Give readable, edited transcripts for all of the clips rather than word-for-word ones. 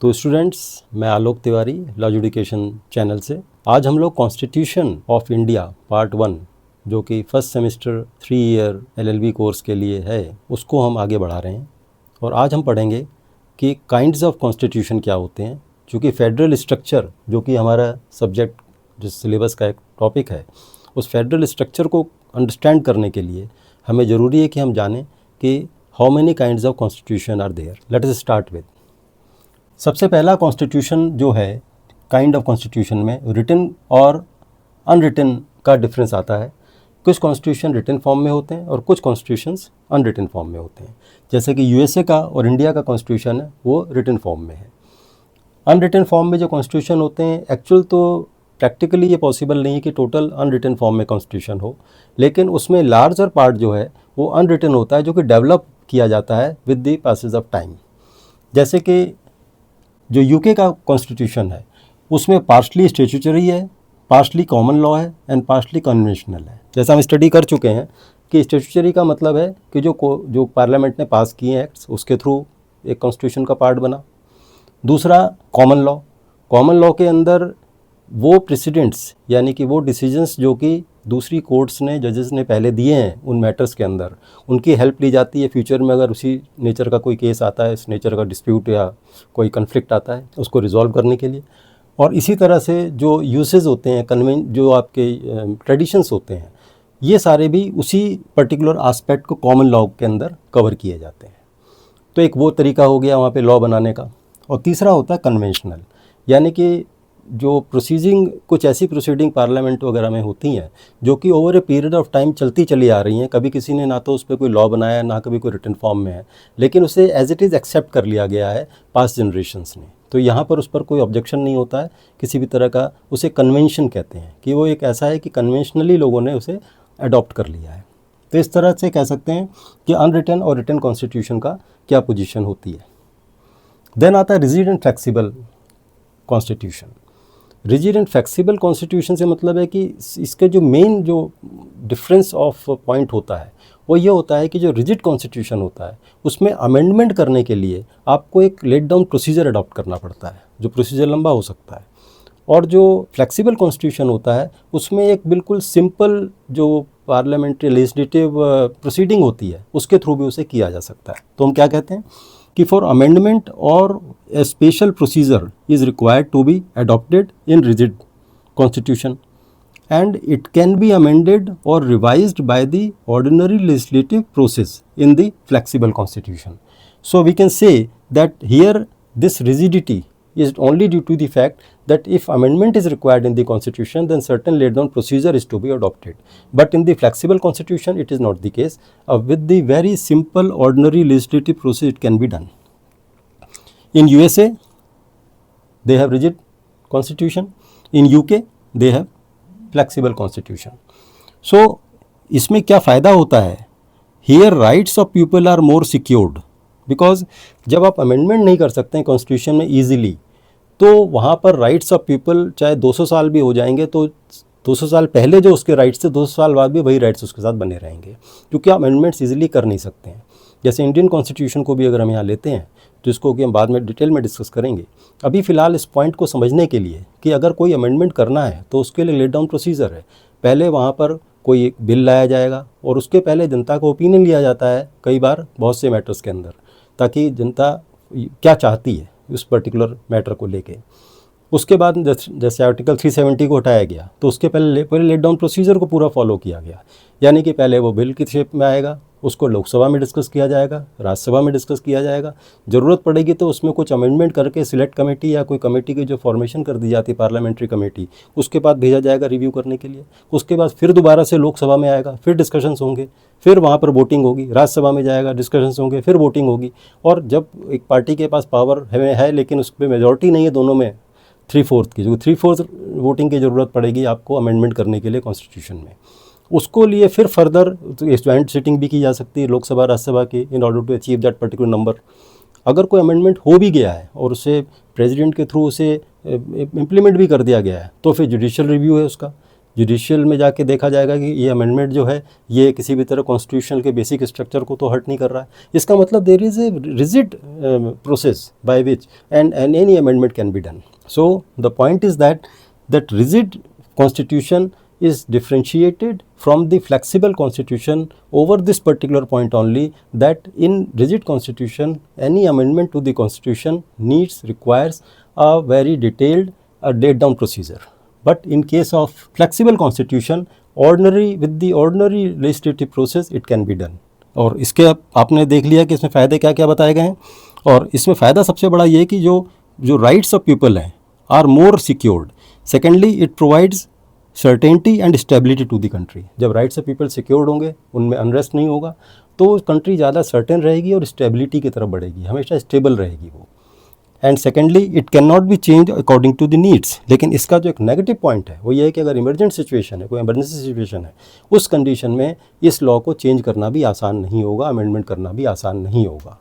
तो स्टूडेंट्स, मैं आलोक Tiwari law education channel से आज हम लोग कॉन्स्टिट्यूशन ऑफ इंडिया पार्ट 1 जो कि first semester 3 year LLB course के लिए है उसको हम आगे बढ़ा रहे हैं। और आज हम पढ़ेंगे कि काइंड्स ऑफ कॉन्स्टिट्यूशन क्या होते हैं, क्योंकि फेडरल स्ट्रक्चर जो कि हमारा सब्जेक्ट जो सिलेबस का एक टॉपिक है, उस फेडरल स्ट्रक्चर को अंडरस्टैंड करने के लिए हमें ज़रूरी है कि हम जानें कि how many kinds of constitution are there. Let us start with सबसे पहला कॉन्स्टिट्यूशन जो है काइंड ऑफ कॉन्स्टिट्यूशन में रिटन और अनरिटन का डिफरेंस आता है। कुछ कॉन्स्टिट्यूशन रिटन फॉर्म में होते हैं और कुछ कॉन्स्टिट्यूशंस अनरिटन फॉर्म में होते हैं। जैसे कि USA का और इंडिया का कॉन्स्टिट्यूशन है वो रिटन फॉर्म में है। अनरिटन फॉर्म में जो कॉन्स्टिट्यूशन होते हैं, एक्चुअल तो प्रैक्टिकली ये पॉसिबल नहीं है कि टोटल अनरिटन फॉर्म में कॉन्स्टिट्यूशन हो, लेकिन उसमें लार्जर पार्ट जो है वो अनरिटन होता है, जो कि डेवलप किया जाता है with the passage of time. जैसे कि जो UK का कॉन्स्टिट्यूशन है उसमें पार्शली स्टैट्यूटरी है, पार्शली कॉमन लॉ है एंड पार्शली कन्वेंशनल है। जैसा हम स्टडी कर चुके हैं कि स्टैट्यूटरी का मतलब है कि जो पार्लियामेंट ने पास किए एक्ट्स उसके थ्रू एक कॉन्स्टिट्यूशन का पार्ट बना। दूसरा कॉमन लॉ के अंदर वो प्रेसिडेंट्स यानी कि वो डिसीजंस जो कि दूसरी कोर्ट्स ने जजेस ने पहले दिए हैं उन मैटर्स के अंदर, उनकी हेल्प ली जाती है। फ्यूचर में अगर उसी नेचर का कोई केस आता है, इस नेचर का डिस्प्यूट या कोई कन्फ्लिक्ट आता है, उसको रिजॉल्व करने के लिए। और इसी तरह से जो यूसेस होते हैं, जो आपके ट्रेडिशंस होते हैं, ये सारे भी उसी पर्टिकुलर आस्पेक्ट को कॉमन लॉ के अंदर कवर किए जाते हैं। तो एक वो तरीका हो गया वहाँ पे लॉ बनाने का। और तीसरा होता है कन्वेंशनल, यानी कि जो प्रोसीजिंग कुछ ऐसी प्रोसीडिंग पार्लियामेंट वगैरह में होती हैं जो कि over a period of time चलती चली आ रही हैं। कभी किसी ने ना तो उस पर कोई लॉ बनाया, ना कभी कोई रिटन फॉर्म में है, लेकिन उसे एज इट इज़ एक्सेप्ट कर लिया गया है पास्ट जनरेशन्स ने। तो यहाँ पर उस पर कोई ऑब्जेक्शन नहीं होता है किसी भी तरह का। उसे कन्वेंशन कहते हैं कि वो एक ऐसा है कि कन्वेंशनली लोगों ने उसे अडॉप्ट कर लिया है। तो इस तरह से कह सकते हैं कि अनरिटन और रिटन कॉन्स्टिट्यूशन का क्या पोजीशन होती है। देन आता है rigid and flexible constitution. Rigid and flexible constitution से मतलब है कि इसके जो मेन जो डिफरेंस ऑफ पॉइंट होता है वो ये होता है कि जो रिजिड कॉन्स्टिट्यूशन होता है उसमें अमेंडमेंट करने के लिए आपको एक लेट डाउन प्रोसीजर अडॉप्ट करना पड़ता है, जो प्रोसीजर लंबा हो सकता है। और जो फ्लेक्सिबल कॉन्स्टिट्यूशन होता है उसमें एक बिल्कुल सिंपल जो पार्लियामेंट्री लेजिस्लेटिव प्रोसीडिंग होती है उसके थ्रू भी उसे किया जा सकता है। तो हम क्या कहते हैं कि फॉर अमेंडमेंट और a special procedure is required to be adopted in rigid constitution, and it can be amended or revised by the ordinary legislative process in the flexible constitution. So we can say that here this rigidity is only due to the fact that if amendment is required in the constitution, then certain laid down procedure is to be adopted. But in the flexible constitution it is not the case. With the very simple ordinary legislative process it can be done. In USA, they have rigid constitution. In UK, they have flexible constitution. So, इसमें क्या फ़ायदा होता है? Here rights of people are more secured, because जब आप amendment नहीं कर सकते हैं कॉन्स्टिट्यूशन में ईजिली, तो वहाँ पर राइट्स ऑफ पीपल चाहे 200 साल भी हो जाएंगे तो 200 साल पहले जो उसके राइट्स थे 200 साल बाद भी वही राइट्स उसके साथ बने रहेंगे, क्योंकि आप अमेंडमेंट्स ईजिली कर नहीं सकते हैं। जैसे इंडियन कॉन्स्टिट्यूशन को भी अगर हम यहाँ लेते हैं तो इसको कि हम बाद में डिटेल में डिस्कस करेंगे। अभी फ़िलहाल इस पॉइंट को समझने के लिए कि अगर कोई अमेंडमेंट करना है तो उसके लिए लेट डाउन प्रोसीजर है। पहले वहाँ पर कोई एक बिल लाया जाएगा और उसके पहले जनता का ओपिनियन लिया जाता है, कई बार बहुत से मैटर्स के अंदर, ताकि जनता क्या चाहती है उस पर्टिकुलर मैटर को लेके। उसके बाद जैसे आर्टिकल 370 को हटाया गया तो उसके पहले लेट डाउन प्रोसीजर को पूरा फॉलो किया गया, यानी कि पहले वो बिल की शेप में आएगा, उसको लोकसभा में डिस्कस किया जाएगा, राज्यसभा में डिस्कस किया जाएगा, ज़रूरत पड़ेगी तो उसमें कुछ अमेंडमेंट करके सिलेक्ट कमेटी या कोई कमेटी की जो फॉर्मेशन कर दी जाती है पार्लियामेंट्री कमेटी, उसके बाद भेजा जाएगा रिव्यू करने के लिए। उसके बाद फिर दोबारा से लोकसभा में आएगा, फिर डिस्कशंस होंगे, फिर वहाँ पर वोटिंग होगी, राज्यसभा में जाएगा, डिस्कशंस होंगे, फिर वोटिंग होगी। और जब एक पार्टी के पास पावर है लेकिन उस पर मेजॉरिटी नहीं है दोनों में 3/4 की, जो 3/4 वोटिंग की ज़रूरत पड़ेगी आपको अमेंडमेंट करने के लिए कॉन्स्टिट्यूशन में, उसको लिए फिर फर्दर ज्वाइंट सिटिंग भी की जा सकती है लोकसभा राज्यसभा की in order to achieve that particular number. अगर कोई अमेंडमेंट हो भी गया है और उसे प्रेसिडेंट के थ्रू उसे इम्प्लीमेंट भी कर दिया गया है तो फिर जुडिशियल रिव्यू है उसका। जुडिशियल में जाके देखा जाएगा कि ये अमेंडमेंट जो है ये किसी भी तरह कॉन्स्टिट्यूशन के बेसिक स्ट्रक्चर को तो हर्ट नहीं कर रहा है। इसका मतलब there is a rigid process by which and any amendment can be done. So the point is that rigid constitution is differentiated from the flexible constitution over this particular point only, that in rigid constitution any amendment to the constitution requires a very detailed laid down procedure, but in case of flexible constitution with the ordinary legislative process it can be done। और इसके आपने देख लिया कि इसमें फ़ायदे क्या क्या बताए गए हैं, और इसमें फ़ायदा सबसे बड़ा ये है कि जो राइट्स ऑफ पीपल हैं are more secured. Secondly it provides certainty and stability to the country. जब राइट्स ऑफ पीपल सिक्योर्ड होंगे, उनमें अनरेस्ट नहीं होगा, तो कंट्री ज़्यादा सर्टेन रहेगी और स्टेबिलिटी की तरफ बढ़ेगी, हमेशा स्टेबल रहेगी वो। And secondly it can not be change according to the needs. लेकिन इसका जो एक नेगेटिव पॉइंट है वो ये है कि अगर इमरजेंट सिचुएशन है, कोई इमरजेंसी सिचुएशन है, उस कंडीशन में इस लॉ को चेंज करना भी आसान नहीं होगा, अमेंडमेंट करना भी आसान नहीं होगा।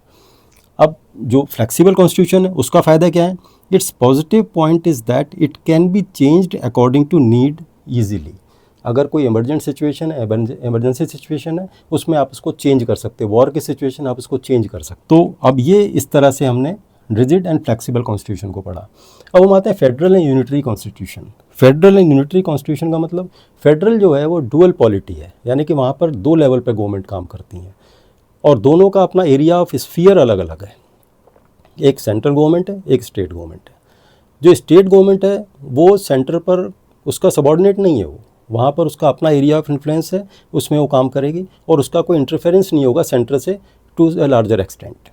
अब जो फ्लेक्सिबल कॉन्स्टिट्यूशन है उसका फ़ायदा क्या है? Its positive point is that it can be changed according to need easily. अगर कोई इमरजेंट सिचुएशन है, इमरजेंसी सिचुएशन है, उसमें आप उसको चेंज कर सकते हो, वॉर की सिचुएशन आप उसको चेंज कर सकते। तो अब ये इस तरह से हमने रिजिड एंड फ्लेक्सिबल कॉन्स्टिट्यूशन को पढ़ा। अब हम आते हैं federal and unitary constitution. Federal and unitary constitution का मतलब फेडरल जो है वो डुअल पॉलिटी है, यानी कि वहाँ पर दो लेवल पर गवर्नमेंट काम करती हैं और दोनों का अपना एरिया ऑफ स्फीयर अलग अलग है। एक सेंट्रल गवर्नमेंट है, एक स्टेट गवर्नमेंट है। जो स्टेट गवर्नमेंट है वो सेंटर पर उसका सबॉर्डिनेट नहीं है, वो वहाँ पर उसका अपना एरिया ऑफ इन्फ्लुएंस है, उसमें वो काम करेगी और उसका कोई इंटरफेरेंस नहीं होगा सेंटर से टू अ लार्जर एक्सटेंट।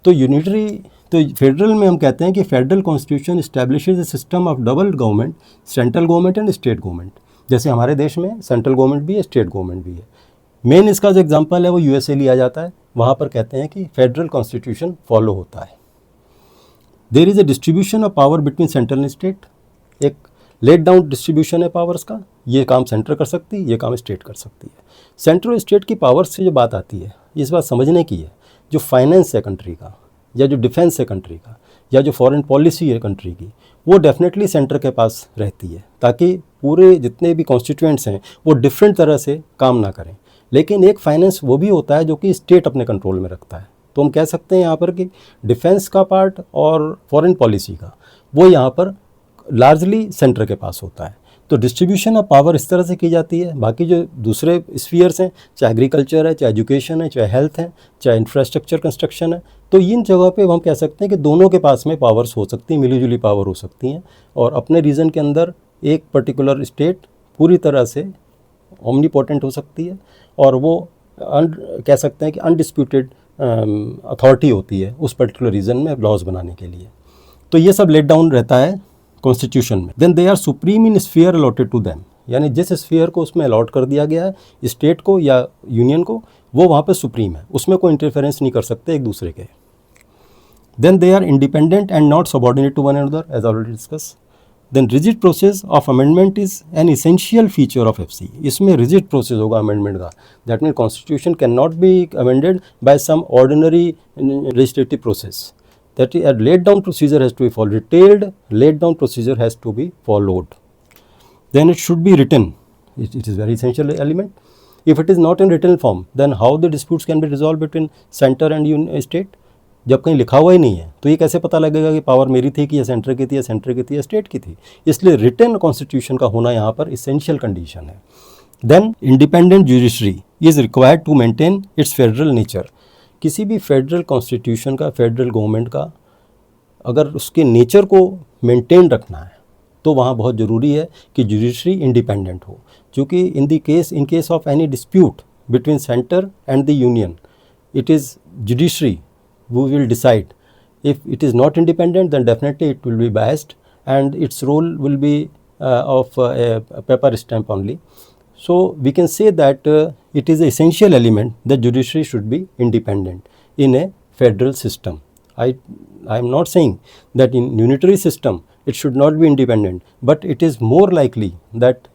तो फेडरल में हम कहते हैं कि federal constitution establishes a system of double government, central government and state government. जैसे हमारे देश में सेंट्रल गवर्नमेंट भी है, स्टेट गवर्नमेंट भी है। मेन इसका जो एग्जाम्पल है वो यूएसए लिया जाता है, वहाँ पर कहते हैं कि फेडरल कॉन्स्टिट्यूशन फॉलो होता है। There is a distribution of power between central and state. एक लेट डाउन डिस्ट्रीब्यूशन है पावर्स का, ये काम सेंटर कर सकती है, ये काम स्टेट कर सकती है। सेंट्रल और स्टेट की पावर्स से जो बात आती है, इस बात समझने की है, जो फाइनेंस है कंट्री का, या जो डिफेंस है कंट्री का, या जो फॉरेन पॉलिसी है कंट्री की, वो डेफिनेटली सेंटर के पास रहती है, ताकि पूरे जितने भी कॉन्स्टिट्यूएंट्स हैं वो डिफरेंट तरह से काम ना करें। लेकिन एक फाइनेंस वो भी होता है जो कि स्टेट अपने कंट्रोल में रखता है। तो हम कह सकते हैं यहाँ पर कि डिफेंस का पार्ट और फॉरेन पॉलिसी का वो यहाँ पर लार्जली सेंटर के पास होता है। तो डिस्ट्रीब्यूशन ऑफ पावर इस तरह से की जाती है। बाकी जो दूसरे स्फीयर्स हैं, चाहे एग्रीकल्चर है, चाहे एजुकेशन है, चाहे हेल्थ है, चाहे इंफ्रास्ट्रक्चर कंस्ट्रक्शन है, तो इन जगह पे हम कह सकते हैं कि दोनों के पास में पावर्स हो सकती हैं, मिली जुली पावर हो सकती हैं, और अपने रीजन के अंदर एक पर्टिकुलर स्टेट पूरी तरह से ओमनीपोटेंट हो सकती है और वो कह सकते हैं कि अनडिस्प्यूटेड अथॉरिटी होती है उस पर्टिकुलर रीजन में लॉज बनाने के लिए। तो ये सब लेट डाउन रहता है कॉन्स्टिट्यूशन में। Then they are supreme in sphere allotted to them, यानी जिस स्फीयर को उसमें अलॉट कर दिया गया है, स्टेट को या यूनियन को, वो वहाँ पे सुप्रीम है, उसमें कोई इंटरफेरेंस नहीं कर सकते एक दूसरे के। Then they are independent and not subordinate to one another, as already discuss. Then rigid process of amendment is an essential feature of FC. इसमें रिजिड प्रोसेस होगा अमेंडमेंट का, that mean constitution can not be amended by some ordinary legislative process, that a laid down procedure has to be followed, detailed laid down procedure has to be followed. Then it should be written, it is very essential element. If it is not in written form, then how the disputes can be resolved between center and state? जब कहीं लिखा हुआ ही नहीं है तो ये कैसे पता लगेगा कि पावर मेरी थी कि या सेंटर की थी, या सेंटर की थी या स्टेट की थी? इसलिए रिटन कॉन्स्टिट्यूशन का होना यहाँ पर इसेंशियल कंडीशन है। Then independent judiciary is required to maintain its federal nature. किसी भी फेडरल कॉन्स्टिट्यूशन का, फेडरल गवर्नमेंट का, अगर उसके नेचर को मेंटेन रखना है तो वहाँ बहुत ज़रूरी है कि जुडिशरी इंडिपेंडेंट हो, क्योंकि in case of any dispute between centre and the union, it is judiciary who will decide. If it is not independent, then definitely it will be biased and its role will be of a paper stamp only. So we can say that it is an essential element that judiciary should be independent in a federal system. I am not saying that in unitary system it should not be independent, but it is more likely that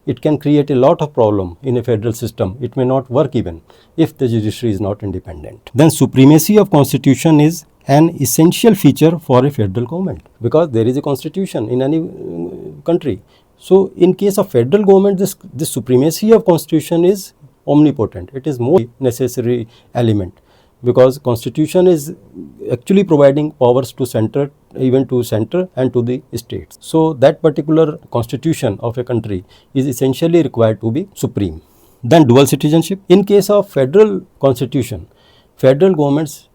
it can create a lot of problem in a federal system. It may not work even if the judiciary is not independent. Then supremacy of constitution is an essential feature for a federal government, because there is a constitution in any country. So in case of federal government, this supremacy of constitution is omnipotent. It is more necessary element, because constitution is actually providing powers to center, even to center and to the states. So that particular constitution of a country is essentially required to be supreme. Then dual citizenship. In case of federal constitution, federal governments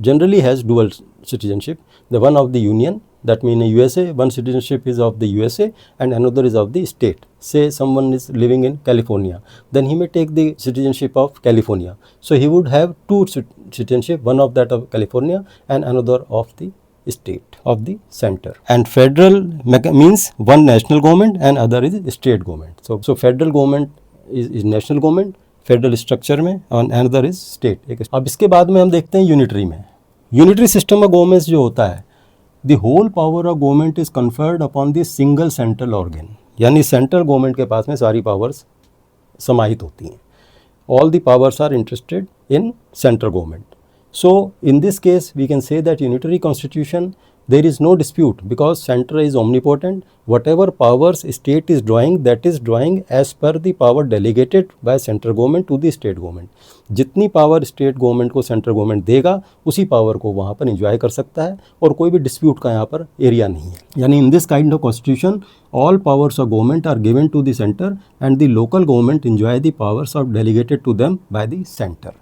generally has dual citizenship. The one of the union, that means USA, one citizenship is of the USA and another is of the state. Say someone is living in California, then he may take the citizenship of California. So he would have two citizenship, one of that of California and another of the state of the center. And federal means one national government and other is state government. So federal government is national government, federal structure में, और another is state. अब इसके बाद में हम देखते हैं unitary में. यूनिटरी सिस्टम ऑफ गवर्नमेंट जो होता है, the whole power of government is conferred upon the single central organ. यानी सेंट्रल गवर्नमेंट के पास में सारी पावर्स समाहित होती हैं. All the powers are interested in central government. So in this case we can say that unitary constitution, there is no dispute, because center is omnipotent. Whatever powers state is drawing, that is drawing as per the power delegated by central government to the state government. जितनी power state government को central government देगा, उसी power को वहाँ पर enjoy कर सकता है, और कोई भी डिस्प्यूट का यहाँ पर एरिया नहीं है. यानी in this kind of constitution all powers of government are given to the center and the local government enjoy the powers of delegated to them by the center.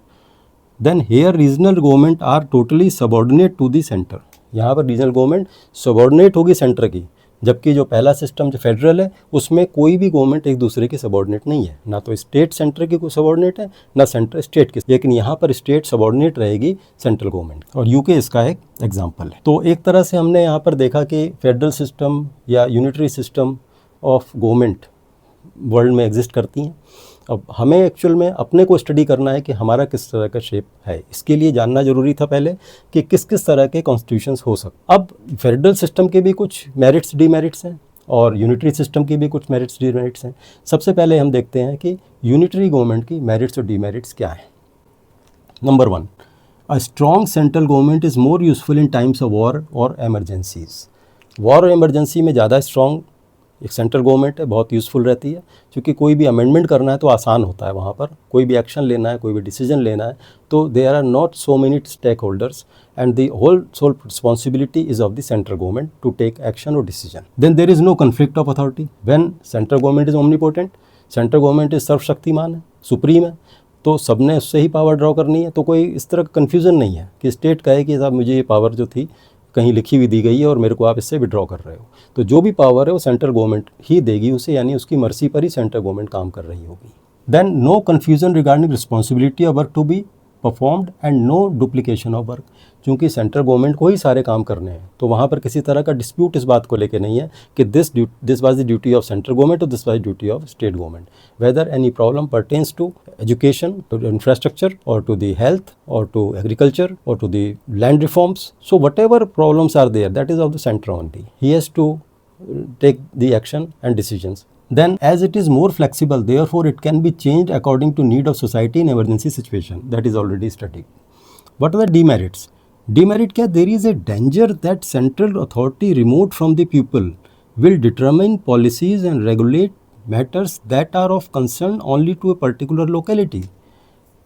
Then here regional government are totally subordinate to the center. यहाँ पर regional government subordinate होगी center की, जबकि जो पहला system जो federal है उसमें कोई भी गवर्नमेंट एक दूसरे की सबॉर्डिनेट नहीं है. ना तो स्टेट सेंटर की कोई सबॉर्डिनेट है, ना सेंटर स्टेट की. लेकिन यहाँ पर स्टेट सबॉर्डिनेट रहेगी सेंट्रल गवर्नमेंट, और यूके इसका एक एग्जांपल है. तो एक तरह से हमने यहाँ पर देखा कि फेडरल सिस्टम या unitary system of government world में एग्जिस्ट करती हैं. अब हमें एक्चुअल में अपने को स्टडी करना है कि हमारा किस तरह का शेप है. इसके लिए जानना जरूरी था पहले कि किस किस तरह के कॉन्स्टिट्यूशंस हो सकते. अब फेडरल सिस्टम के भी कुछ मेरिट्स डीमेरिट्स हैं, और यूनिटरी सिस्टम के भी कुछ मेरिट्स डीमेरिट्स हैं. सबसे पहले हम देखते हैं कि यूनिटरी गवर्नमेंट की मेरिट्स और डीमेरिट्स क्या हैं. Number 1, a strong central government is more useful in times of war और एमरजेंसीज. वॉर और एमरजेंसी में ज़्यादा स्ट्रॉन्ग एक सेंट्रल गवर्नमेंट है, बहुत यूज़फुल रहती है, क्योंकि कोई भी अमेंडमेंट करना है तो आसान होता है. वहाँ पर कोई भी एक्शन लेना है, कोई भी डिसीजन लेना है, तो there are not so many stakeholders and the whole sole responsibility is of the central government to take action और decision. Then there is no conflict of authority when central government is omnipotent. Central government is सर्वशक्तिमान है, supreme है, तो सबने उससे ही power draw करनी है. तो कोई इस तरह का कन्फ्यूज़न नहीं है कि स्टेट कहे कि साहब मुझे ये पावर जो थी कहीं लिखी हुई दी गई है और मेरे को आप इससे विड्रॉ कर रहे हो. तो जो भी पावर है वो सेंट्रल गवर्नमेंट ही देगी उसे, यानी उसकी मर्जी पर ही सेंट्रल गवर्नमेंट काम कर रही होगी. Then no confusion regarding responsibility of work to be performed and no duplication of work. क्योंकि सेंट्रल गवर्नमेंट को ही सारे काम करने हैं, तो वहाँ पर किसी तरह का डिस्प्यूट इस बात को लेकर नहीं है कि this was the duty of central government और this was duty of state government. Whether any problem pertains to education, to infrastructure, और टू द हेल्थ, और टू एग्रीकल्चर, और to the land reforms. So whatever problems are there, that is of the centre only. He has to take the action and decisions. Then as it is more flexible, therefore it can be changed according to need of society in emergency situation. That is already studied. What are the demerits? Demerit क्या? There is a danger that central authority removed from the people will determine policies and regulate matters that are of concern only to a particular locality.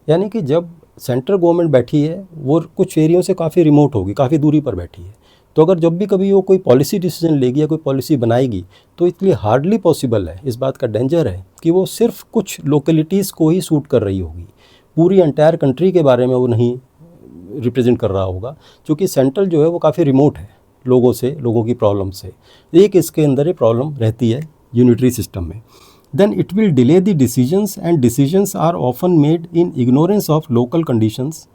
यानी कि जब central government बैठी है वो कुछ एरियो से काफ़ी रिमोट होगी, काफ़ी दूरी पर बैठी है, तो अगर जब भी कभी वो कोई पॉलिसी डिसीजन लेगी या कोई पॉलिसी बनाएगी तो इसलिए हार्डली पॉसिबल है, इस बात का डेंजर है कि वो सिर्फ कुछ लोकेलिटीज़ को ही सूट कर रही होगी, पूरी एंटायर कंट्री के बारे में वो नहीं रिप्रेजेंट कर रहा होगा, क्योंकि सेंट्रल जो है वो काफ़ी रिमोट है लोगों से, लोगों की प्रॉब्लम से. एक इसके अंदर ये प्रॉब्लम रहती है यूनिटरी सिस्टम में. Then it will delay the decisions and decisions are often made in ignorance of local conditions.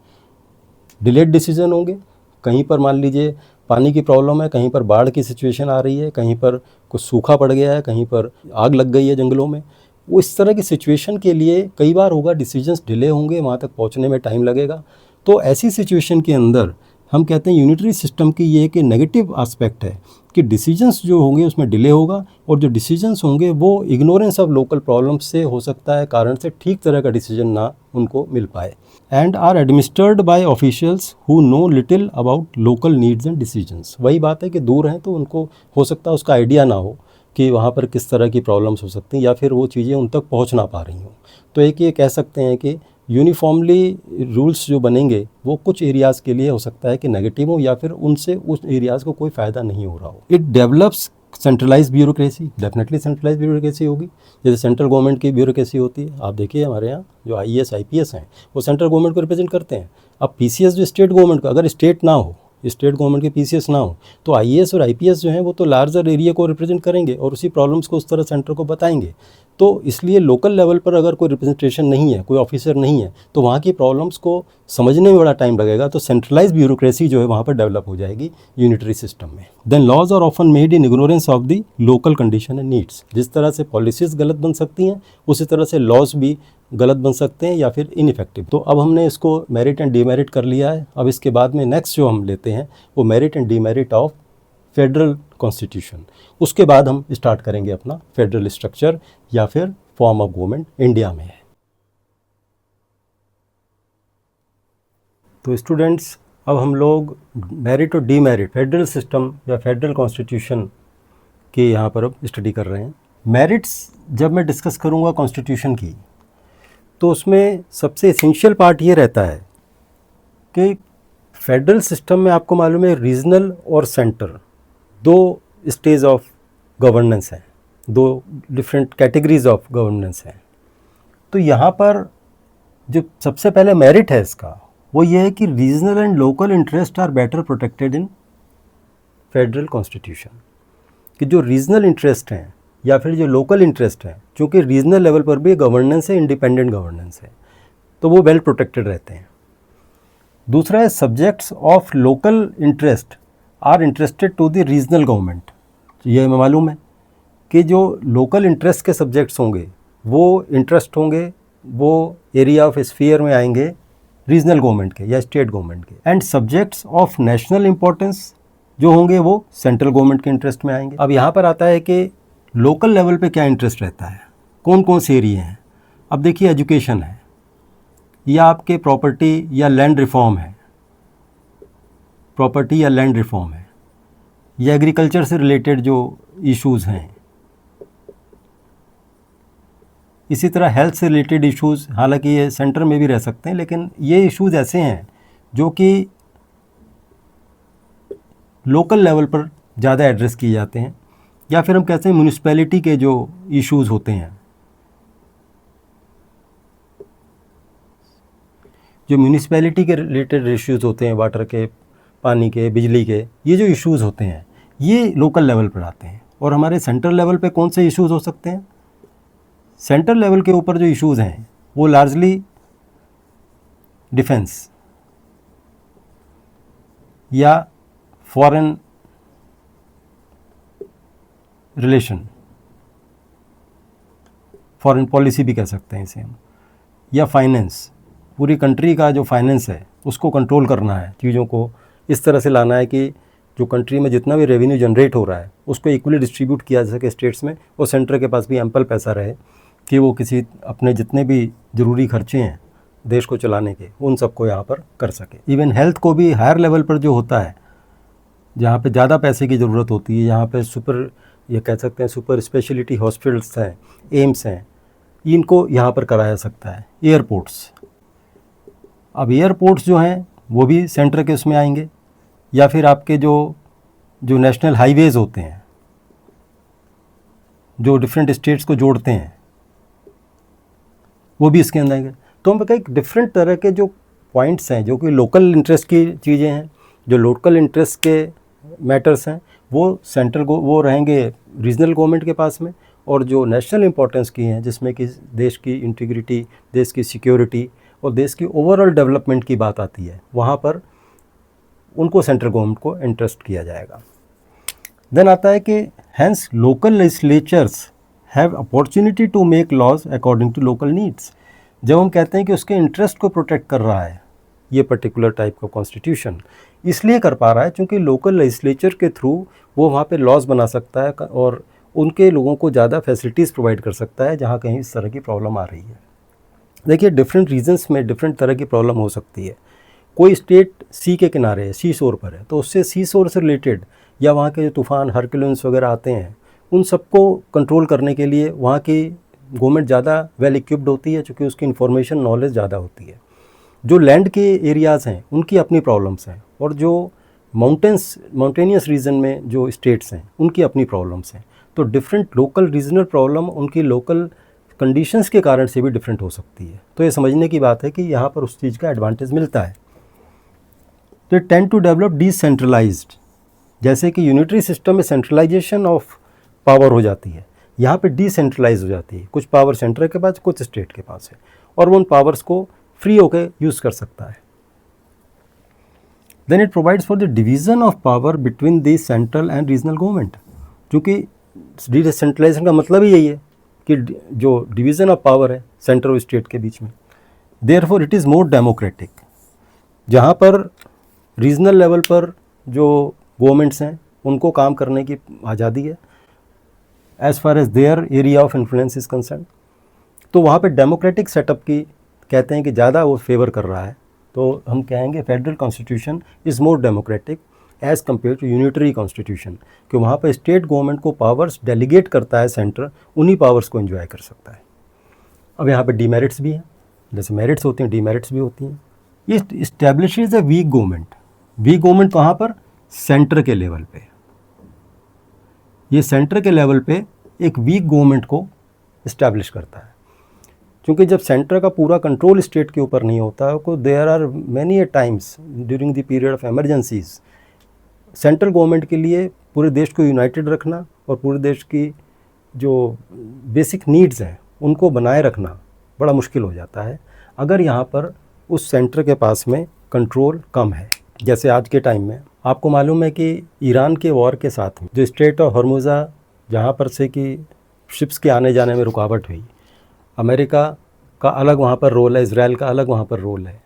Delayed decision होंगे, कहीं पर मान लीजिए पानी की प्रॉब्लम है, कहीं पर बाढ़ की सिचुएशन आ रही है, कहीं पर कुछ सूखा पड़ गया है, कहीं पर आग लग गई है जंगलों में. वो इस तरह की सिचुएशन के लिए कई बार होगा डिसीजंस डिले होंगे, वहाँ तक पहुँचने में टाइम लगेगा. तो ऐसी सिचुएशन के अंदर हम कहते हैं यूनिटरी सिस्टम की ये एक नेगेटिव एस्पेक्ट है कि डिसीजंस जो होंगे उसमें डिले होगा, और जो डिसीजंस होंगे वो इग्नोरेंस ऑफ लोकल प्रॉब्लम्स से हो सकता है, कारण से ठीक तरह का डिसीजन ना उनको मिल पाए. And are administered by officials who know little about local needs and decisions. वही बात है कि दूर हैं तो उनको हो सकता है उसका आइडिया ना हो कि वहाँ पर किस तरह की प्रॉब्लम्स हो सकती हैं या फिर वो चीज़ें उन तक पहुँच ना पा रही हों। तो एक ये कह सकते हैं कि यूनिफॉर्मली रूल्स जो बनेंगे वो कुछ एरियाज़ के लिए हो सकता है कि नेगेटिव हो या फिर उनसे उस एरियाज़ को कोई फ़ायदा नहीं हो रहा हो। It develops centralize bureaucracy, definitely centralize bureaucracy होगी। जैसे सेंट्रल गवर्नमेंट की ब्यूरोक्रेसी होती है, आप देखिए हमारे यहाँ जो आईएएस आईपीएस हैं वो सेंट्रल गवर्नमेंट को रिप्रेजेंट करते हैं। अब पीसीएस जो स्टेट गवर्नमेंट का, अगर स्टेट ना हो, स्टेट गवर्नमेंट के पीसीएस ना हो, तो आईएएस और आईपीएस जो हैं वो तो लार्जर एरिया को रिप्रेजेंट करेंगे और उसी प्रॉब्लम्स को उस तरह सेंटर को बताएंगे। तो इसलिए लोकल लेवल पर अगर कोई रिप्रेजेंटेशन नहीं है, कोई ऑफिसर नहीं है, तो वहाँ की प्रॉब्लम्स को समझने में बड़ा टाइम लगेगा। तो सेंट्रलाइज ब्यूरोक्रेसी जो है वहाँ पर डेवलप हो जाएगी यूनिटरी सिस्टम में। Then laws are often made in ignorance of the local condition and needs. जिस तरह से पॉलिसीज़ गलत बन सकती हैं उसी तरह से लॉज भी गलत बन सकते हैं या फिर इनइफेक्टिव। तो अब हमने इसको मेरिट एंड डीमेरिट कर लिया है। अब इसके बाद में नेक्स्ट जो हम लेते हैं वो merit and demerit of federal constitution. उसके बाद हम स्टार्ट करेंगे अपना फेडरल स्ट्रक्चर या फिर फॉर्म ऑफ गवर्नमेंट इंडिया में है। तो स्टूडेंट्स, अब हम लोग मेरिट और डीमेरिट फेडरल सिस्टम या फेडरल कॉन्स्टिट्यूशन के यहाँ पर अब स्टडी कर रहे हैं। मेरिट्स जब मैं डिस्कस करूँगा कॉन्स्टिट्यूशन की, तो उसमें सबसे एसेंशियल पार्ट ये रहता है कि फेडरल सिस्टम में आपको मालूम है रीजनल और सेंटर दो स्टेज ऑफ गवर्नेंस हैं, दो डिफरेंट कैटेगरीज ऑफ गवर्नेंस हैं। तो यहाँ पर जो सबसे पहले मेरिट है इसका वो ये है कि regional and local interest are better protected in federal constitution. कि जो रीजनल इंटरेस्ट हैं या फिर जो लोकल इंटरेस्ट हैं, चूँकि रीजनल लेवल पर भी गवर्नेंस है, इंडिपेंडेंट गवर्नेंस है, तो वो वेल प्रोटेक्टेड रहते हैं। दूसरा है subjects of local interest are interested to the regional government. ये हमें मालूम है कि जो लोकल इंटरेस्ट के सब्जेक्ट्स होंगे वो इंटरेस्ट होंगे, वो एरिया ऑफ स्फीयर में आएंगे रीजनल गवर्नमेंट के या स्टेट गवर्नमेंट के। And subjects of national importance जो होंगे वो सेंट्रल गवर्नमेंट के इंटरेस्ट में आएंगे। अब यहाँ पर आता है कि लोकल लेवल पे क्या इंटरेस्ट रहता है, कौन कौन से एरिया हैं। अब देखिए एजुकेशन है, या आपके प्रॉपर्टी या लैंड रिफॉर्म है, प्रॉपर्टी या लैंड रिफॉर्म है, या एग्रीकल्चर से रिलेटेड जो इश्यूज़ हैं। इसी तरह हेल्थ से रिलेटेड इश्यूज़, हालांकि ये सेंटर में भी रह सकते हैं, लेकिन ये इश्यूज़ ऐसे हैं जो कि लोकल लेवल पर ज़्यादा एड्रेस किए जाते हैं। या फिर हम कहते हैं म्यूनिसिपैलिटी के जो इश्यूज़ होते हैं, जो म्यूनिसिपैलिटी के रिलेटेड इश्यूज़ होते हैं, वाटर के, पानी के, बिजली के, ये जो इश्यूज़ होते हैं ये लोकल लेवल पर आते हैं। और हमारे सेंट्रल लेवल पे कौन से इश्यूज़ हो सकते हैं? सेंट्रल लेवल के ऊपर जो इश्यूज़ हैं वो लार्जली डिफेंस या फॉरेन रिलेशन, फॉरेन पॉलिसी भी कह सकते हैं इसे हम, या फाइनेंस, पूरी कंट्री का जो फाइनेंस है उसको कंट्रोल करना है, चीज़ों को इस तरह से लाना है कि जो कंट्री में जितना भी रेवेन्यू जनरेट हो रहा है उसको इक्वली डिस्ट्रीब्यूट किया जा सके स्टेट्स में, और सेंटर के पास भी एम्पल पैसा रहे कि वो किसी अपने जितने भी ज़रूरी खर्चे हैं देश को चलाने के उन सबको यहाँ पर कर सके। इवन हेल्थ को भी हायर लेवल पर जो होता है, जहाँ पे ज़्यादा पैसे की ज़रूरत होती है, यहाँ पे ये कह सकते हैं सुपर स्पेशलिटी हॉस्पिटल्स हैं, एम्स हैं, इनको यहाँ पर कराया सकता है। एयरपोर्ट्स, अब एयरपोर्ट्स जो हैं वो भी सेंटर के उसमें आएंगे। या फिर आपके जो नेशनल हाईवेज़ होते हैं जो डिफरेंट स्टेट्स को जोड़ते हैं वो भी इसके अंदर आएंगे। तो हम एक डिफरेंट तरह के जो पॉइंट्स हैं जो कि लोकल इंटरेस्ट की चीज़ें हैं, जो लोकल इंटरेस्ट के मैटर्स हैं वो सेंट्रल को वो रहेंगे रीजनल गवर्नमेंट के पास में, और जो नेशनल इंपॉर्टेंस की हैं जिसमें कि देश की इंटीग्रिटी, देश की सिक्योरिटी और देश की ओवरऑल डेवलपमेंट की बात आती है, वहाँ पर उनको सेंट्रल गवर्नमेंट को इंटरेस्ट किया जाएगा। देन आता है कि hence local legislatures have opportunity to make laws according to local needs. जब हम कहते हैं कि उसके इंटरेस्ट को प्रोटेक्ट कर रहा है ये पर्टिकुलर टाइप का कॉन्स्टिट्यूशन, इसलिए कर पा रहा है क्योंकि लोकल लेजिस्लेचर के थ्रू वो वहाँ पे लॉज बना सकता है और उनके लोगों को ज़्यादा फैसिलिटीज़ प्रोवाइड कर सकता है जहाँ कहीं इस तरह की प्रॉब्लम आ रही है। देखिए डिफरेंट रीजन्स में डिफरेंट तरह की प्रॉब्लम हो सकती है। कोई स्टेट सी के किनारे है, सी शोर पर है, तो उससे सी शोर से रिलेटेड या वहाँ के जो तूफ़ान हरक्यूलिस वगैरह आते हैं उन सबको कंट्रोल करने के लिए वहाँ की गवर्नमेंट ज़्यादा वेल इक्विप्ड होती है, चूँकि उसकी इन्फॉर्मेशन नॉलेज ज़्यादा होती है। जो लैंड के एरियाज़ हैं उनकी अपनी प्रॉब्लम्स हैं, और जो माउंटेनियस रीजन में जो स्टेट्स हैं उनकी अपनी प्रॉब्लम्स हैं। तो डिफरेंट लोकल रीजनल प्रॉब्लम उनकी लोकल कंडीशंस के कारण से भी डिफरेंट हो सकती है। तो ये समझने की बात है कि यहाँ पर उस चीज़ का एडवांटेज मिलता है। तो टेंड टू डेवलप डिसेंट्रलाइज्ड, जैसे कि यूनिटरी सिस्टम में सेंट्रलाइजेशन ऑफ पावर हो जाती है, यहाँ पे डिसेंट्रलाइज हो जाती है। कुछ पावर सेंटर के पास, कुछ स्टेट के पास है, और वो उन पावर्स को फ्री होकर यूज़ कर सकता है। Then it provides for the division of power between the central and regional government, क्योंकि डिसेंट्रलाइजेशन का मतलब ही यही है कि जो डिवीज़न ऑफ पावर है सेंटर और स्टेट के बीच में। Therefore it is more democratic, जहाँ पर रीजनल लेवल पर जो गवर्नमेंट्स हैं उनको काम करने की आज़ादी है as far as their area of influence is concern. तो वहाँ पे डेमोक्रेटिक सेटअप की कहते हैं कि ज़्यादा वो फेवर कर रहा है। तो हम कहेंगे federal constitution is more democratic as compare to unitary constitution, कि वहाँ पर स्टेट गवर्नमेंट को पावर्स डेलीगेट करता है सेंटर, उन्हीं पावर्स को एंजॉय कर सकता है। अब यहाँ पे डीमेरिट्स भी हैं, जैसे मेरिट्स होती हैं डीमेरिट्स भी होती हैं। ये establishes a weak government. Weak government कहाँ पर? सेंटर के लेवल पे। ये सेंटर के लेवल पे एक वीक गवर्नमेंट को इस्टेब्लिश करता है, क्योंकि जब सेंटर का पूरा कंट्रोल स्टेट के ऊपर नहीं होता है, को there are many times during the period of emergencies, central government के लिए पूरे देश को यूनाइटेड रखना और पूरे देश की जो बेसिक नीड्स हैं उनको बनाए रखना बड़ा मुश्किल हो जाता है अगर यहाँ पर उस सेंटर के पास में कंट्रोल कम है। जैसे आज के टाइम में आपको मालूम है कि ईरान के वॉर के साथ में जो स्ट्रेट ऑफ हॉर्मुज़ा, जहाँ पर से कि शिप्स के आने जाने में रुकावट हुई, अमेरिका का अलग वहाँ पर रोल है, इज़राइल का अलग वहाँ पर रोल है।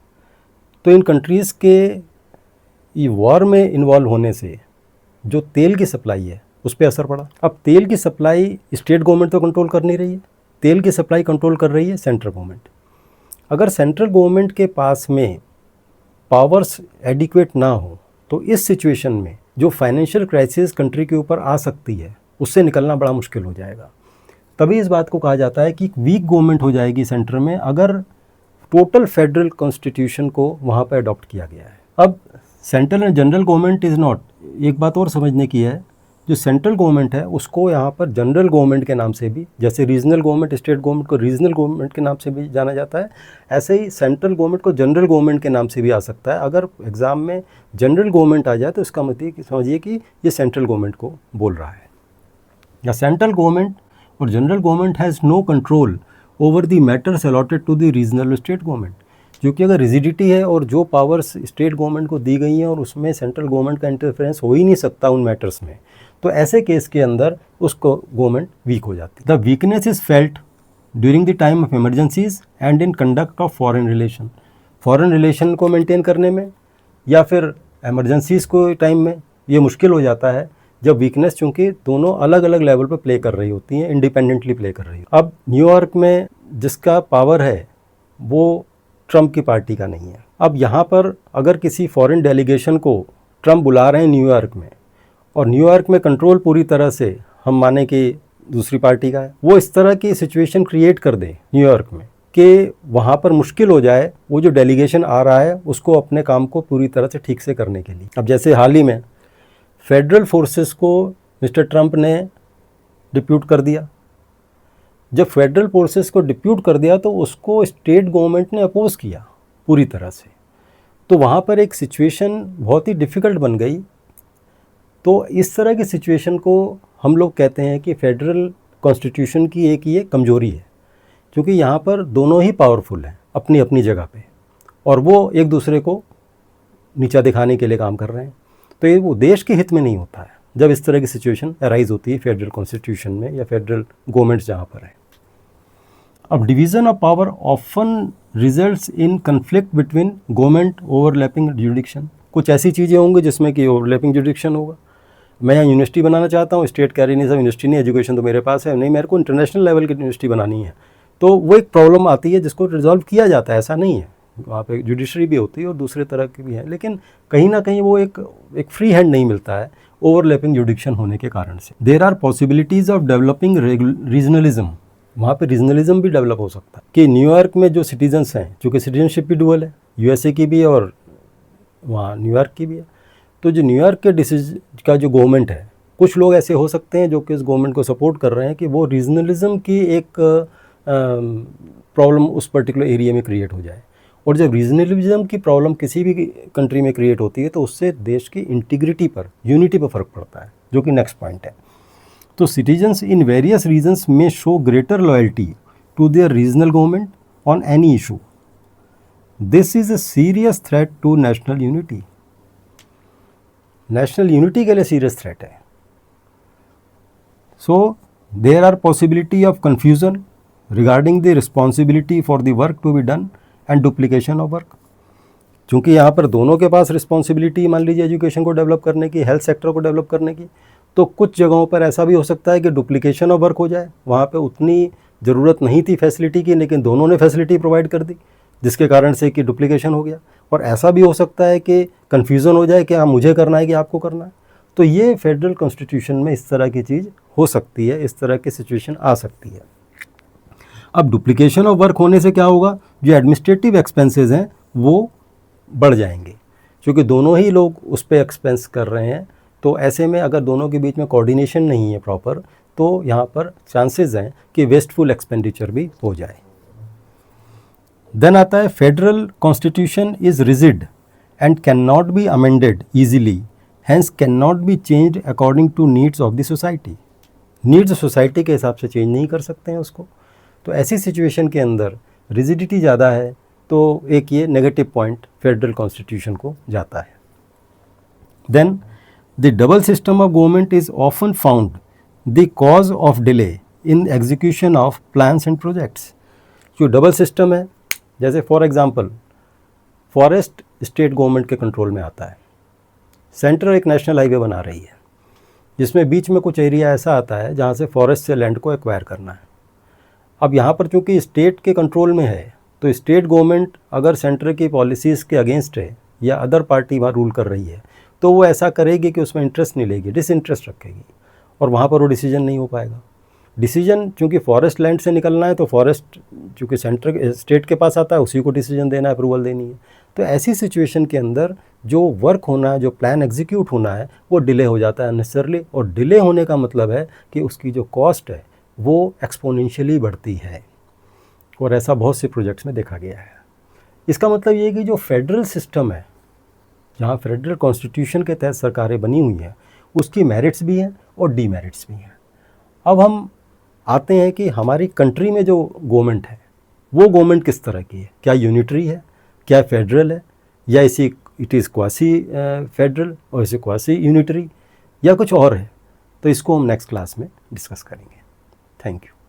तो इन कंट्रीज़ के ये वॉर में इन्वॉल्व होने से जो तेल की सप्लाई है उस पर असर पड़ा। अब तेल की सप्लाई स्टेट गवर्नमेंट तो कंट्रोल कर नहीं रही है, तेल की सप्लाई कंट्रोल कर रही है सेंट्रल गवर्नमेंट। अगर सेंट्रल गवर्नमेंट के पास में पावर्स एडिक्वेट ना हो तो इस सिचुएशन में जो फाइनेंशियल क्राइसिस कंट्री के ऊपर आ सकती है उससे निकलना बड़ा मुश्किल हो जाएगा। तभी इस बात को कहा जाता है कि वीक गवर्नमेंट हो जाएगी सेंटर में अगर टोटल फेडरल कॉन्स्टिट्यूशन को वहाँ पर अडॉप्ट किया गया है। अब central and general government is not, एक बात और समझने की है, जो सेंट्रल गवर्नमेंट है उसको यहाँ पर जनरल गवर्नमेंट के नाम से भी, जैसे रीजनल गवर्नमेंट स्टेट गवर्नमेंट को रीजनल गवर्नमेंट के नाम से भी जाना जाता है, ऐसे ही सेंट्रल गवर्नमेंट को जनरल गवर्नमेंट के नाम से भी आ सकता है। अगर एग्ज़ाम में जनरल गवर्नमेंट आ जाए तो इसका मतलब समझिए कि ये सेंट्रल गवर्नमेंट को बोल रहा है। या सेंट्रल गवर्नमेंट और general government has no control over the matters allotted to the regional state government, क्योंकि अगर रिजिडिटी है और जो पावर्स स्टेट गवर्नमेंट को दी गई हैं और उसमें सेंट्रल गवर्नमेंट का इंटरफेरेंस हो ही नहीं सकता उन मैटर्स में, तो ऐसे केस के अंदर उसको गवर्नमेंट वीक हो जाती है। The weakness is felt during the time of emergencies and in conduct of foreign relation. Foreign relation को मेंटेन करने में या फिर एमरजेंसीज को टाइम में ये मुश्किल हो जाता है जब वीकनेस, चूँकि दोनों अलग अलग लेवल पर प्ले कर रही होती हैं, इंडिपेंडेंटली प्ले कर रही है। अब न्यूयॉर्क में जिसका पावर है वो ट्रंप की पार्टी का नहीं है। अब यहाँ पर अगर किसी फॉरेन डेलीगेशन को ट्रंप बुला रहे हैं न्यूयॉर्क में और न्यूयॉर्क में कंट्रोल पूरी तरह से हम माने कि दूसरी पार्टी का है, वो इस तरह की सिचुएशन क्रिएट कर दे न्यूयॉर्क में कि वहाँ पर मुश्किल हो जाए वो जो डेलीगेशन आ रहा है उसको अपने काम को पूरी तरह से ठीक से करने के लिए। अब जैसे हाल ही में फेडरल फोर्सेस को मिस्टर ट्रंप ने डिप्यूट कर दिया। जब फेडरल फोर्सेस को डिप्यूट कर दिया तो उसको स्टेट गवर्नमेंट ने अपोज किया पूरी तरह से, तो वहाँ पर एक सिचुएशन बहुत ही डिफ़िकल्ट बन गई। तो इस तरह की सिचुएशन को हम लोग कहते हैं कि फेडरल कॉन्स्टिट्यूशन की एक ये कमज़ोरी है, क्योंकि यहाँ पर दोनों ही पावरफुल हैं अपनी अपनी जगह पे और वो एक दूसरे को नीचा दिखाने के लिए काम कर रहे हैं। तो ये वो देश के हित में नहीं होता है जब इस तरह की सिचुएशन अराइज होती है फेडरल कॉन्स्टिट्यूशन में या फेडरल गवर्नमेंट्स जहाँ पर है। अब division of power often results in conflict between government overlapping जुडिक्शन। कुछ ऐसी चीज़ें होंगी जिसमें कि ओवरलैपिंग जुडिक्शन होगा। मैं यहाँ यूनिवर्सिटी बनाना चाहता हूँ, स्टेट कह रही नहीं, सब यूनिवर्सिटी नहीं, एजुकेशन तो मेरे पास है नहीं, मेरे को इंटरनेशनल लेवल की यूनिवर्सिटी बनानी है, तो वो एक प्रॉब्लम आती है जिसको रिजॉल्व किया जाता है। ऐसा नहीं है वहाँ पे जुडिशरी भी होती है और दूसरे तरह की भी है, लेकिन कहीं ना कहीं वो एक फ्री हैंड नहीं मिलता है ओवरलैपिंग जुडिक्शन होने के कारण से। There are possibilities of developing regionalism, वहाँ पे रीजनलिज्म भी डेवलप हो सकता है कि न्यूयॉर्क में जो सिटीजन्स हैं, चूँकि सिटीजनशिप भी डुअल है, यूएसए की भी है और वहाँ न्यूयॉर्क की भी है, तो जो न्यूयॉर्क के डिसीजन का जो गवर्नमेंट है, कुछ लोग ऐसे हो सकते हैं जो कि इस गवर्नमेंट को सपोर्ट कर रहे हैं कि वो रीजनलिज्म की एक प्रॉब्लम उस पर्टिकुलर एरिया में क्रिएट हो जाए। और जब रीजनलिज्म की प्रॉब्लम किसी भी कंट्री में क्रिएट होती है तो उससे देश की इंटीग्रिटी पर, यूनिटी पर फ़र्क पड़ता है, जो कि नेक्स्ट पॉइंट है। तो सिटीजन्स इन वेरियस रीजन्स में show greater loyalty to their regional government on any issue. This is a serious threat to national unity. National unity के लिए सीरियस थ्रेट है। So there are possibility of confusion regarding the responsibility for the work to be done and duplication of work. चूँकि यहाँ पर दोनों के पास responsibility, मान लीजिए एजुकेशन को डेवलप करने की, हेल्थ सेक्टर को डेवलप करने की, तो कुछ जगहों पर ऐसा भी हो सकता है कि डुप्लीकेशन ऑफ वर्क हो जाए। वहाँ पे उतनी ज़रूरत नहीं थी फैसिलिटी की, लेकिन दोनों ने फैसिलिटी प्रोवाइड कर दी, जिसके कारण से कि डुप्लीकेशन हो गया। और ऐसा भी हो सकता है कि कन्फ्यूज़न हो जाए कि हाँ मुझे करना है कि आपको करना है। तो ये फेडरल कॉन्स्टिट्यूशन में इस तरह की चीज़ हो सकती है, इस तरह की सिचुएशन आ सकती है। अब डुप्लीकेशन ऑफ वर्क होने से क्या होगा, जो एडमिनिस्ट्रेटिव एक्सपेंसेस हैं वो बढ़ जाएंगे, क्योंकि दोनों ही लोग उस पर एक्सपेंस कर रहे हैं। तो ऐसे में अगर दोनों के बीच में कोऑर्डिनेशन नहीं है प्रॉपर, तो यहाँ पर चांसेस हैं कि वेस्टफुल एक्सपेंडिचर भी हो जाए। देन आता है federal constitution is rigid and can not be amended easily, hence can not be changed according to needs of the society. Needs society के हिसाब से चेंज नहीं कर सकते हैं उसको। तो ऐसी सिचुएशन के अंदर रिजिडिटी ज़्यादा है, तो एक ये नेगेटिव पॉइंट फेडरल कॉन्स्टिट्यूशन को जाता है। Then the double system of government is often found the cause of delay in execution of plans and projects. जो डबल सिस्टम है, जैसे for example forest state government के कंट्रोल में आता है, सेंटर एक नेशनल हाईवे बना रही है, जिसमें बीच में कुछ एरिया ऐसा आता है जहाँ से फॉरेस्ट से लैंड को एक्वायर करना है। अब यहाँ पर चूँकि स्टेट के कंट्रोल में है, तो स्टेट गवर्नमेंट अगर सेंटर की पॉलिसीज़ के अगेंस्ट है या अदर पार्टी वहाँ रूल कर रही है, तो वो ऐसा करेगी कि उसमें इंटरेस्ट नहीं लेगी, डिसइंटरेस्ट रखेगी, और वहाँ पर वो डिसीजन नहीं हो पाएगा। डिसीजन चूँकि फॉरेस्ट लैंड से निकलना है, तो फॉरेस्ट चूँकि सेंटर स्टेट के पास आता है, उसी को डिसीजन देना है, अप्रूवल देनी है। तो ऐसी सिचुएशन के अंदर जो वर्क होना है, जो प्लान एग्जीक्यूट होना है, वो डिले हो जाता है अननेसेसरली। और डिले होने का मतलब है कि उसकी जो कॉस्ट है वो एक्सपोनेंशियली बढ़ती है, और ऐसा बहुत से प्रोजेक्ट्स में देखा गया है। इसका मतलब ये है कि जो फेडरल सिस्टम है, जहाँ फेडरल कॉन्स्टिट्यूशन के तहत सरकारें बनी हुई हैं, उसकी मेरिट्स भी हैं और डीमेरिट्स भी हैं। अब हम आते हैं कि हमारी कंट्री में जो गवर्नमेंट है, वो गवर्नमेंट किस तरह की है, क्या यूनिटरी है, क्या फेडरल है, या इसी इट इज़ क्वासी फेडरल और इसे क्वासी यूनिटरी, या कुछ और है। तो इसको हम नेक्स्ट क्लास में डिस्कस करेंगे। Thank you.